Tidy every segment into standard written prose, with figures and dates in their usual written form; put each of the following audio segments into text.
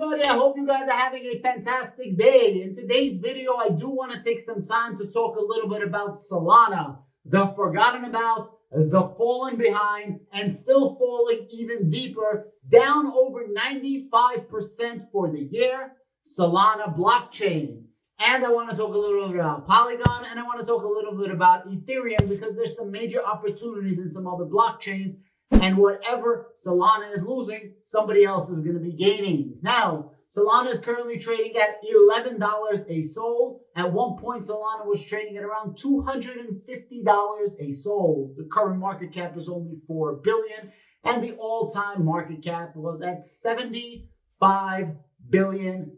everybody? I hope you guys are having a fantastic day. In today's video, I do want to take some time to talk a little bit about Solana, the forgotten about, the fallen behind, and still falling even deeper, down over 95% for the year, Solana blockchain. And I want to talk a little bit about Polygon, and I want to talk a little bit about Ethereum because there's some major opportunities in some other blockchains. And whatever Solana is losing, somebody else is going to be gaining. Now, Solana is currently trading at $11 a SOL. At one point, Solana was trading at around $250 a SOL. The current market cap is only $4 billion, and the all-time market cap was at $75 billion.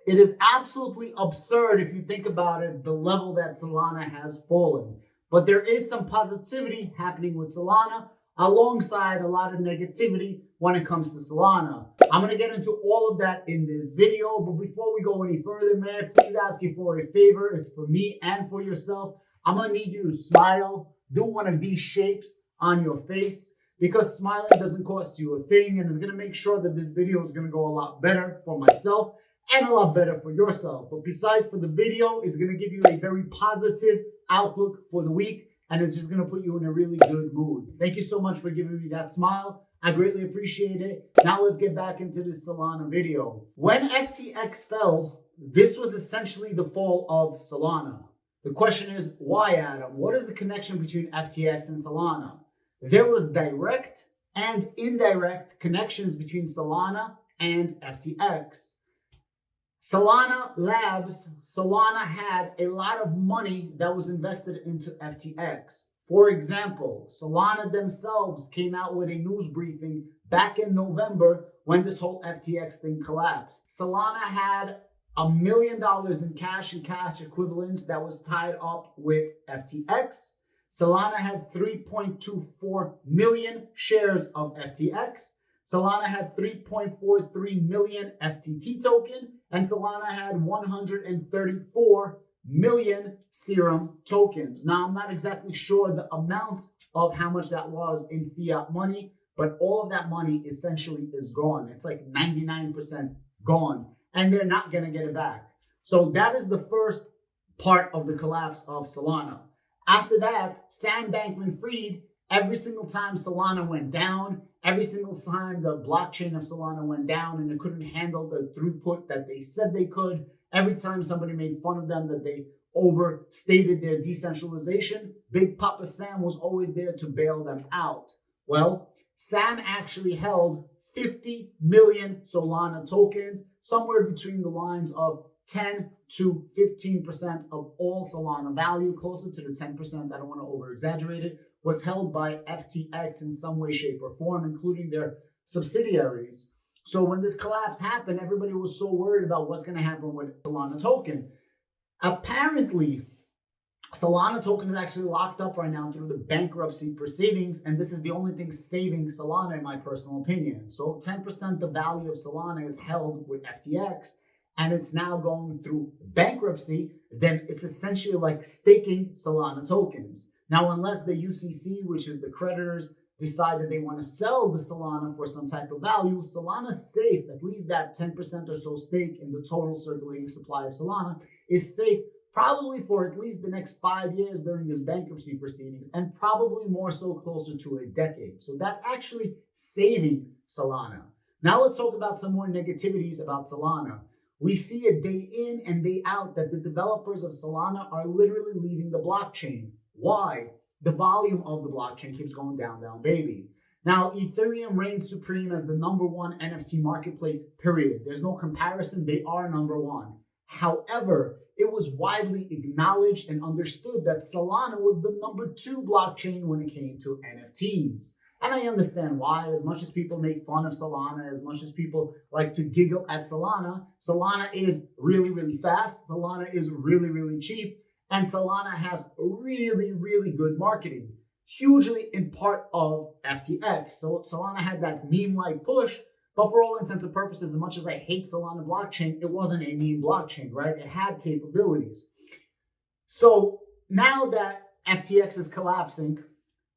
It is absolutely absurd if you think about it, the level that Solana has fallen. But there is some positivity happening with Solana alongside a lot of negativity when it comes to Solana. I'm going to get into all of that in this video. But before we go any further, may I please ask you for a favor? It's for me and for yourself. I'm going to need you to smile. Do one of these shapes on your face because smiling doesn't cost you a thing. And it's going to make sure that this video is going to go a lot better for myself and a lot better for yourself. But besides for the video, it's going to give you a very positive outlook for the week, and it's just going to put you in a really good mood. Thank you so much for giving me that smile. I greatly appreciate it. Now let's get back into this Solana video. When FTX fell, this was essentially the fall of Solana. The question is, why, Adam? What is the connection between FTX and Solana? There was direct and indirect connections between Solana and FTX. Solana Labs, Solana had a lot of money that was invested into FTX. For example, Solana themselves came out with a news briefing back in November when this whole FTX thing collapsed. Solana had $1 million in cash and cash equivalents that was tied up with FTX. Solana had 3.24 million shares of FTX. Solana had 3.43 million FTT token, and Solana had 134 million Serum tokens. Now, I'm not exactly sure the amount of how much that was in fiat money, but all of that money essentially is gone. It's like 99% gone, and they're not going to get it back. So that is the first part of the collapse of Solana. After that, Sam Bankman-Fried, every single time Solana went down, every single time the blockchain of Solana went down and it couldn't handle the throughput that they said they could, every time somebody made fun of them that they overstated their decentralization, Big Papa Sam was always there to bail them out. Well, Sam actually held 50 million Solana tokens, somewhere between the lines of 10 to 15% of all Solana value, closer to the 10%, I don't want to over-exaggerate it, was held by FTX in some way, shape, or form, including their subsidiaries. So when this collapse happened, everybody was so worried about what's going to happen with Solana token. Apparently, Solana token is actually locked up right now through the bankruptcy proceedings, and this is the only thing saving Solana, in my personal opinion. So if 10% the value of Solana is held with FTX, and it's now going through bankruptcy, then it's essentially like staking Solana tokens. Now, unless the UCC, which is the creditors, decide that they want to sell the Solana for some type of value, Solana's safe. At least that 10% or so stake in the total circulating supply of Solana is safe probably for at least the next 5 years during this bankruptcy proceedings, and probably more so closer to a decade. So that's actually saving Solana. Now let's talk about some more negativities about Solana. We see it day in and day out that the developers of Solana are literally leaving the blockchain. Why? The volume of the blockchain keeps going down, baby. Now, Ethereum reigns supreme as the #1 NFT marketplace, period. There's no comparison. They are #1. However, it was widely acknowledged and understood that Solana was the #2 blockchain when it came to NFTs. And I understand why. As much as people make fun of Solana, as much as people like to giggle at Solana, Solana is really, really fast. Solana is really, really cheap. And Solana has really, really good marketing, hugely in part of FTX. So Solana had that meme-like push, but for all intents and purposes, as much as I hate Solana blockchain, it wasn't a meme blockchain, right? It had capabilities. So now that FTX is collapsing,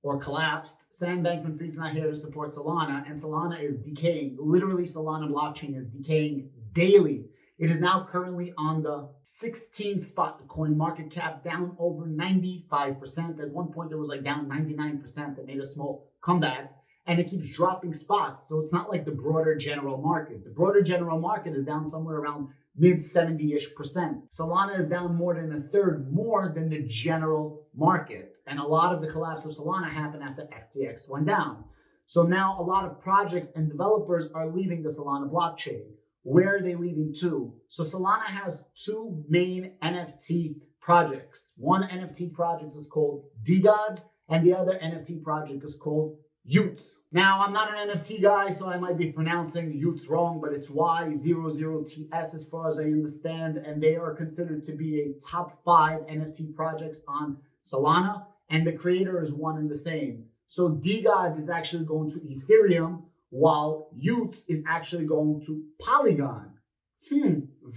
or collapsed. Sam Bankman-Fried's not here to support Solana, and Solana is decaying. Literally, Solana blockchain is decaying daily. It is now currently on the 16th spot. The coin market cap down over 95%. At one point, it was like down 99%. It made a small comeback, and it keeps dropping spots. So it's not like the broader general market. The broader general market is down somewhere around mid 70-ish%. Solana is down more than a third more than the general market. And a lot of the collapse of Solana happened after FTX went down. So now a lot of projects and developers are leaving the Solana blockchain. Where are they leaving to? So Solana has two main NFT projects. One NFT project is called Degods, and the other NFT project is called Y00Ts. Now, I'm not an NFT guy, so I might be pronouncing Y00Ts wrong, but it's Y00Ts as far as I understand, and they are considered to be a top 5 NFT projects on Solana, and the creator is one and the same. So Degods is actually going to Ethereum, while Y00Ts is actually going to Polygon.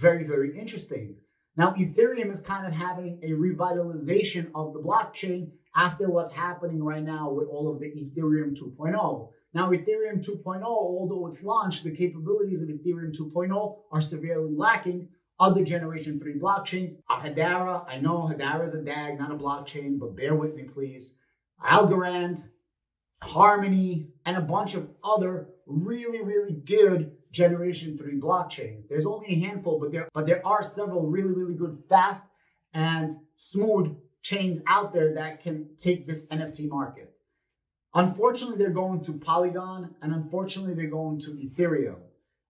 Very, very interesting. Now, Ethereum is kind of having a revitalization of the blockchain after what's happening right now with all of the Ethereum 2.0. Now, Ethereum 2.0, although it's launched, the capabilities of Ethereum 2.0 are severely lacking. Other Generation 3 blockchains, Hedera, I know Hedera is a DAG, not a blockchain, but bear with me, please. Algorand, Harmony, and a bunch of other really, really good Generation 3 blockchains. There's only a handful, but there are several really, really good, fast, and smooth chains out there that can take this NFT market. Unfortunately, they're going to Polygon, and unfortunately, they're going to Ethereum.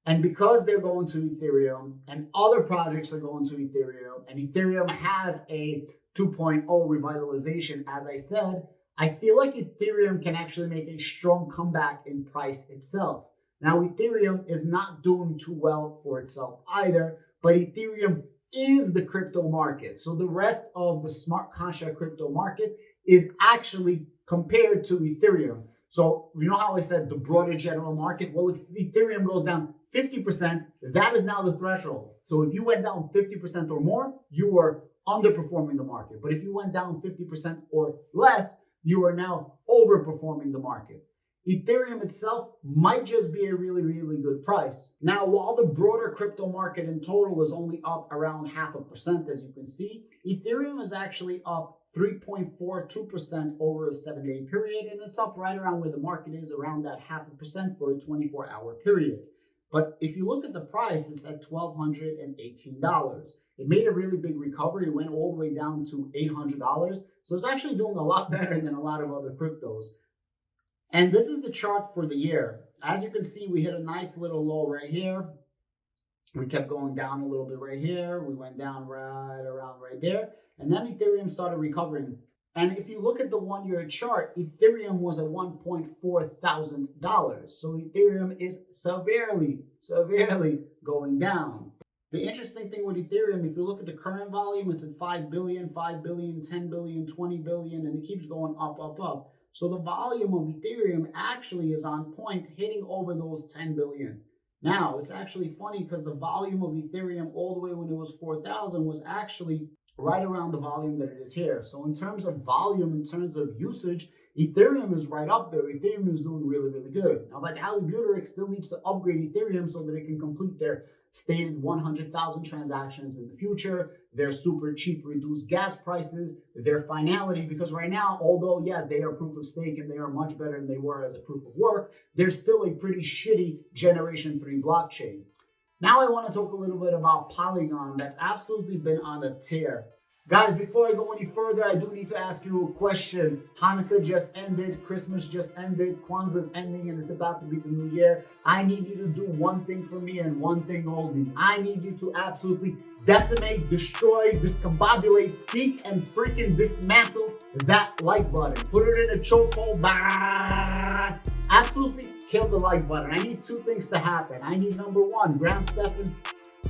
And because they're going to Ethereum, and other projects are going to Ethereum, and Ethereum has a 2.0 revitalization, as I said, I feel like Ethereum can actually make a strong comeback in price itself. Now, Ethereum is not doing too well for itself either, but Ethereum is the crypto market. So the rest of the smart contract crypto market is actually compared to Ethereum. So you know how I said the broader general market? Well, if Ethereum goes down 50%, that is now the threshold. So if you went down 50% or more, you were underperforming the market. But if you went down 50% or less, you are now overperforming the market. Ethereum itself might just be a really, really good price. Now, while the broader crypto market in total is only up around 0.5%, as you can see, Ethereum is actually up 3.42% over a 7-day period, and it's up right around where the market is, around that 0.5% for a 24-hour period. But if you look at the price, it's at $1,218. It made a really big recovery. It went all the way down to $800. So it's actually doing a lot better than a lot of other cryptos. And this is the chart for the year. As you can see, we hit a nice little low right here. We kept going down a little bit right here. We went down right around right there. And then Ethereum started recovering. And if you look at the 1-year chart, Ethereum was at $1.4 thousand. So Ethereum is severely going down. The interesting thing with Ethereum, if you look at the current volume, it's at 5 billion, 5 billion, 10 billion, 20 billion, and it keeps going up. So the volume of Ethereum actually is on point, hitting over those 10 billion. Now, it's actually funny because the volume of Ethereum all the way when it was 4,000 was actually right around the volume that it is here. So in terms of volume, in terms of usage, Ethereum is right up there. Ethereum is doing really, really good. Now, Vitalik Buterin still needs to upgrade Ethereum so that it can complete their stated 100,000 transactions in the future, their super cheap reduced gas prices, their finality, because right now, although yes, they are proof of stake and they are much better than they were as a proof of work, they're still a pretty shitty Generation 3 blockchain. Now I want to talk a little bit about Polygon that's absolutely been on a tear. Guys, before I go any further, I do need to ask you a question. Hanukkah just ended, Christmas just ended, Kwanzaa's ending, and it's about to be the new year. I need you to do one thing for me and one thing only. I need you to absolutely decimate, destroy, discombobulate, seek, and freaking dismantle that like button. Put it in a chokehold. Absolutely kill the like button. I need two things to happen. I need number one, Graham Stephan.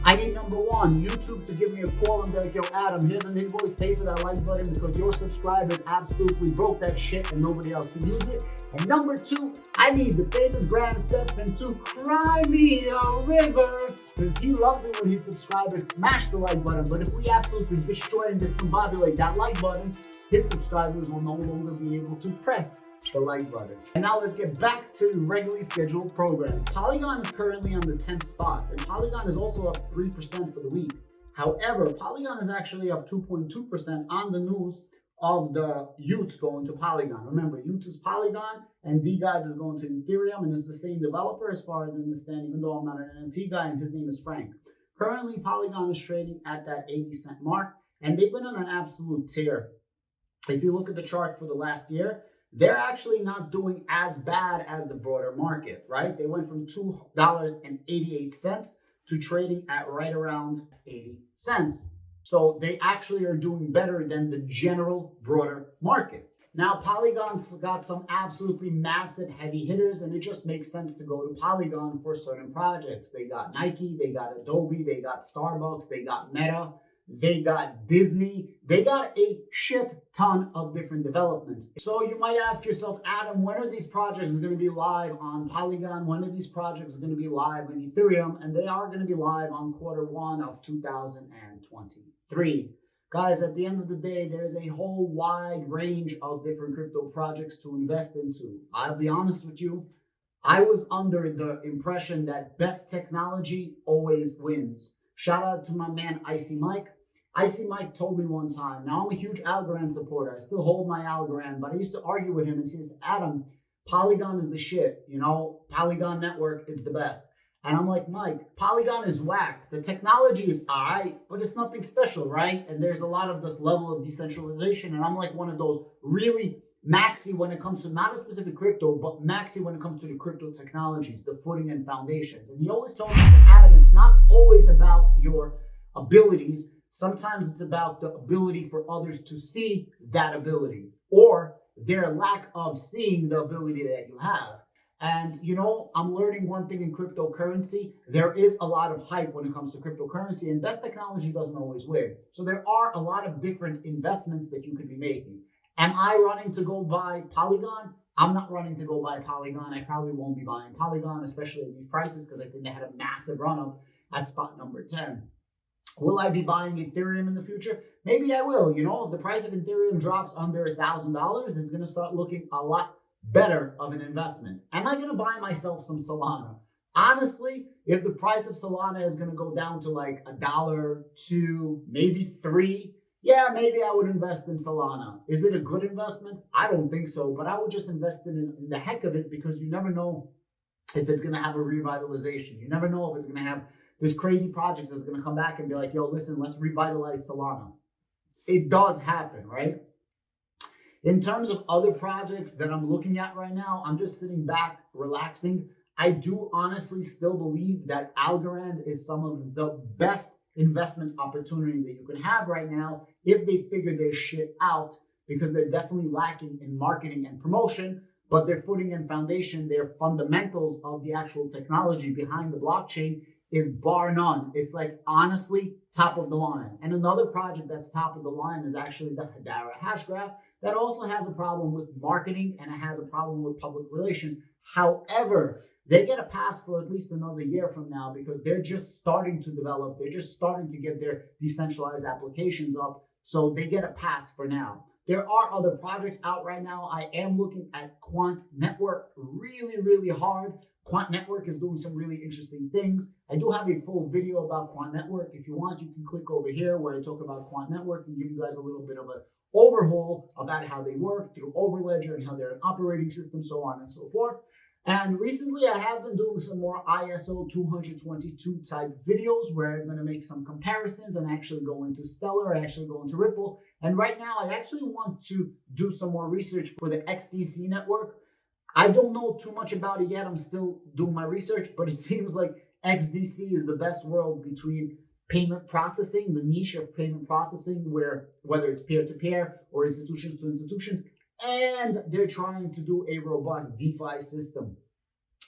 I need number one, YouTube to give me a call and be like, yo, Adam, here's an invoice, pay for that like button because your subscribers absolutely broke that shit and nobody else can use it. And number two, I need the famous Graham Stephan to cry me a river because he loves it when his subscribers smash the like button. But if we absolutely destroy and discombobulate that like button, his subscribers will no longer be able to press the like button. And now let's get back to the regularly scheduled program. Polygon is currently on the 10th spot, and Polygon is also up 3% for the week. However, Polygon is actually up 2.2% on the news of the Y00Ts going to Polygon. Remember, Y00Ts is Polygon and Degods is going to Ethereum, and it's the same developer as far as I understand, even though I'm not an NFT guy, and his name is Frank. Currently, Polygon is trading at that 80-cent mark, and they've been on an absolute tear. If you look at the chart for the last year, they're actually not doing as bad as the broader market, right? They went from $2.88 to trading at right around 80 cents. So they actually are doing better than the general broader market. Now, Polygon's got some absolutely massive heavy hitters, and it just makes sense to go to Polygon for certain projects. They got Nike, they got Adobe, they got Starbucks, they got Meta, they got Disney. They got a shit ton of different developments. So you might ask yourself, Adam, when are these projects going to be live on Polygon? When are these projects going to be live on Ethereum? And they are going to be live on Q1 of 2023. Guys, at the end of the day, there's a whole wide range of different crypto projects to invest into. I'll be honest with you, I was under the impression that best technology always wins. Shout out to my man, Icy Mike. Icy Mike told me one time, now I'm a huge Algorand supporter. I still hold my Algorand, but I used to argue with him and says, Adam, Polygon is the shit. You know, Polygon network is the best. And I'm like, Mike, Polygon is whack. The technology is all right, but it's nothing special, right? And there's a lot of this level of decentralization. And I'm like one of those really maxi when it comes to not a specific crypto, but maxi when it comes to the crypto technologies, the footing and foundations. And he always told me, Adam, it's not always about your abilities. Sometimes it's about the ability for others to see that ability or their lack of seeing the ability that you have. And, you know, I'm learning one thing in cryptocurrency. There is a lot of hype when it comes to cryptocurrency, and best technology doesn't always win. So there are a lot of different investments that you could be making. Am I running to go buy Polygon? I'm not running to go buy Polygon. I probably won't be buying Polygon, especially at these prices, because I think they had a massive run up at spot number 10. Will I be buying Ethereum in the future? Maybe I will. You know, if the price of Ethereum drops under $1,000, it's going to start looking a lot better of an investment. Am I going to buy myself some Solana? Honestly, if the price of Solana is going to go down to like $1, $2, maybe $3, yeah, maybe I would invest in Solana. Is it a good investment? I don't think so, but I would just invest in the heck of it because you never know if it's going to have a revitalization. You never know if it's going to have this crazy project that's going to come back and be like, yo, listen, let's revitalize Solana. It does happen, right? In terms of other projects that I'm looking at right now, I'm just sitting back, relaxing. I do honestly still believe that Algorand is some of the best investment opportunity that you can have right now if they figure their shit out, because they're definitely lacking in marketing and promotion, but their footing and foundation, their fundamentals of the actual technology behind the blockchain is bar none. It's like honestly top of the line. And another project that's top of the line is actually the Hedera Hashgraph that also has a problem with marketing and it has a problem with public relations. However, they get a pass for at least another year from now because they're just starting to develop. They're just starting to get their decentralized applications up. So they get a pass for now. There are other projects out right now. I am looking at Quant Network really, really hard. Quant Network is doing some really interesting things. I do have a full video about Quant Network. If you want, you can click over here where I talk about Quant Network and give you guys a little bit of an overhaul about how they work through Overledger and how they're an operating system, so on and so forth. And recently I have been doing some more ISO 222 type videos where I'm going to make some comparisons and actually go into Stellar, actually go into Ripple. And right now I actually want to do some more research for the XDC network. I don't know too much about it yet. I'm still doing my research, but it seems like XDC is the best world between payment processing, the niche of payment processing, where whether it's peer-to-peer or institutions to institutions, and they're trying to do a robust DeFi system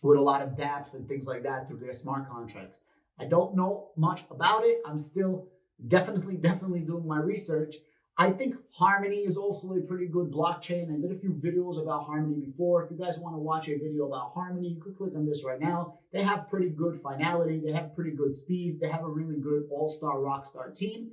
with a lot of dApps and things like that through their smart contracts. I don't know much about it. I'm still definitely doing my research. I think Harmony is also a pretty good blockchain. I did a few videos about Harmony before. If you guys want to watch a video about Harmony, you could click on this right now. They have pretty good finality. They have pretty good speeds. They have a really good all-star rockstar team.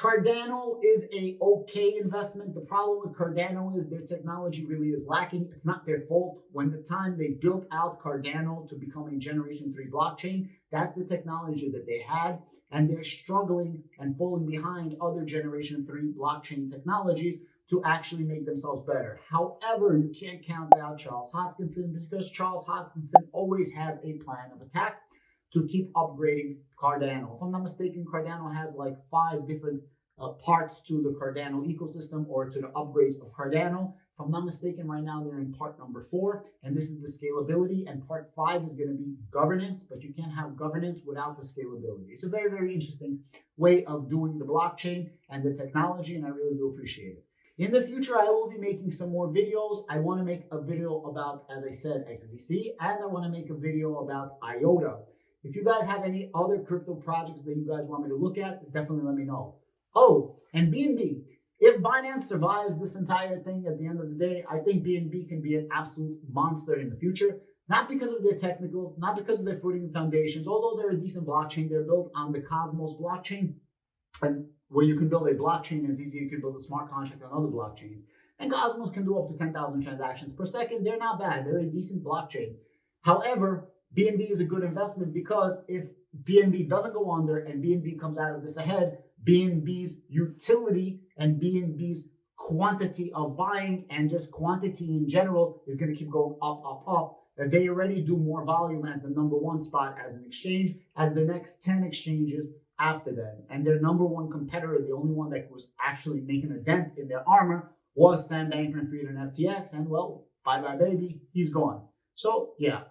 Cardano is a okay investment. The problem with Cardano is their technology really is lacking. It's not their fault. When the time they built out Cardano to become a Generation 3 blockchain, that's the technology that they had. And they're struggling and falling behind other Generation 3 blockchain technologies to actually make themselves better. However, you can't count out Charles Hoskinson because Charles Hoskinson always has a plan of attack to keep upgrading Cardano. If I'm not mistaken, Cardano has like 5 different parts to the Cardano ecosystem or to the upgrades of Cardano. If I'm not mistaken, right now they're in part number 4, and this is the scalability, and part 5 is going to be governance, but you can't have governance without the scalability. It's a very, very interesting way of doing the blockchain and the technology, and I really do appreciate it. In the future, I will be making some more videos. I want to make a video about, as I said, XDC, and I want to make a video about IOTA. If you guys have any other crypto projects that you guys want me to look at, definitely let me know. Oh, and BNB. If Binance survives this entire thing at the end of the day, I think BNB can be an absolute monster in the future. Not because of their technicals, not because of their footing foundations. Although they're a decent blockchain, they're built on the Cosmos blockchain, and where you can build a blockchain as easy as you can build a smart contract on other blockchains. And Cosmos can do up to 10,000 transactions per second. They're not bad. They're a decent blockchain. However, BNB is a good investment because if BNB doesn't go under and BNB comes out of this ahead, BNB's utility and BNB's quantity of buying and just quantity in general is going to keep going up, up, up. And they already do more volume at the number 1 spot as an exchange as the next 10 exchanges after them. And their number 1 competitor, the only one that was actually making a dent in their armor, was Sam Bankman-Fried and FTX. And well, bye-bye, baby. He's gone. So, yeah.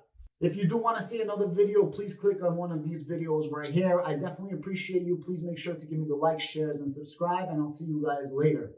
If you do want to see another video, please click on one of these videos right here. I definitely appreciate you. Please make sure to give me the likes, shares, and subscribe, and I'll see you guys later.